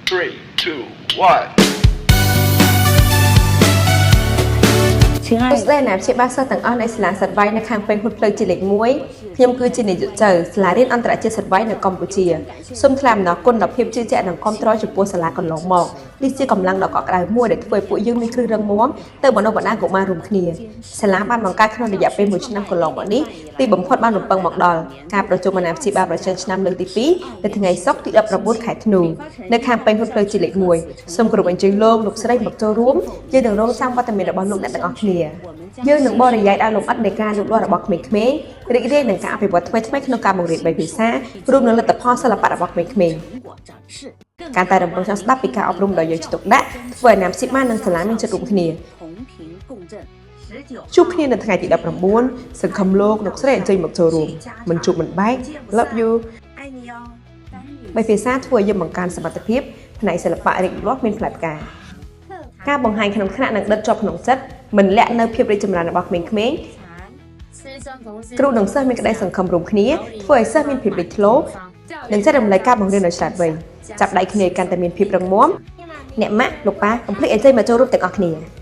3, 2, 1. ស្ដីណាព្យាបាលសិស្សទាំងអស់នៃសាលាសិទ្ធិវ័យនៅខាងពេញហ៊ុតផ្លូវជាលេខ1ខ្ញុំគឺជានាយកចៅសាលារៀនអន្តរជាតិសិទ្ធិវ័យនៅកម្ពុជាសូមថ្លែងអំណរគុណដល់ភាពជឿជាក់និងគាំទ្រចំពោះសាលាកន្លងមកនេះជាកម្លាំងដ៏កក់ក្ដៅមួយដែលធ្វើឲ្យពួកយើងមានគ្រឹះរឹងមាំទៅបណ្ដុះបណ្ដាលកុមាររួមគ្នាសាលាបានបង្កើតក្នុងរយៈពេល1ឆ្នាំកន្លងមកនេះទីបំផុតបានរំពឹងមកដល់ការប្រជុំអាណាព្យាបាលប្រចាំឆ្នាំលើកទី2នៅថ្ងៃសុក្រទី19ខែធ្នូនៅខាងពេញហ៊ុតផ្លូវជាលេខ1សូមគោរពអញ្ជើញលោកស្រីមកចូលរួមយើងនឹងរងចាំវត្តមានរបស់លោកអ្នកទាំងអស់គ្នាយើងនឹងបរិយាយឲ្យលំអិតនៃការលូតលាស់របស់ក្មេងៗរីករាយនឹងការអភិវឌ្ឍថ្មីៗក្នុងការបង្រៀន3ភាសារួមនឹងលទ្ធផលសិល្បៈរបស់ក្មេងៗការតែរំពឹងចង់ស្ដាប់ពីការអប់រំដ៏យកចិត្តទុកដាក់ធ្វើឲ្យណាំស៊ីម៉ានិងសាលាមានចិត្តរួមគ្នាជួបគ្នានៅថ្ងៃទី19សង្ឃឹមលោកស្រីអញ្ជើញមកចូលរួមមិនជួបមិនបែក Love you 3ភាសាធ្វើឲ្យយើងបង្កើនសមត្ថភាពផ្នែកសិល្បៈរីករាស់មានផ្លែផ្កាការបង្ហាញក្នុងថ្នាក់នឹងដិតជាប់ក្នុងចិត្តមិនលាក់នៅភាពរីកចម្រើនរបស់ក្មេងៗគ្រូនិងសិស្សមានក្តីសង្ឃឹមរួមគ្នាធ្វើឲ្យសិស្សមានភាពលេចធ្លោនិងចែករំលែកការបង្រៀនដោយឆ្លាតវៃចាប់ដៃគ្នាកាន់តែមានភាពរឹងមាំអ្នកម៉ាក់លោកប៉ាកុំភ្លេចអញ្ជើញមកចូលរួមទាំងអស់គ្នា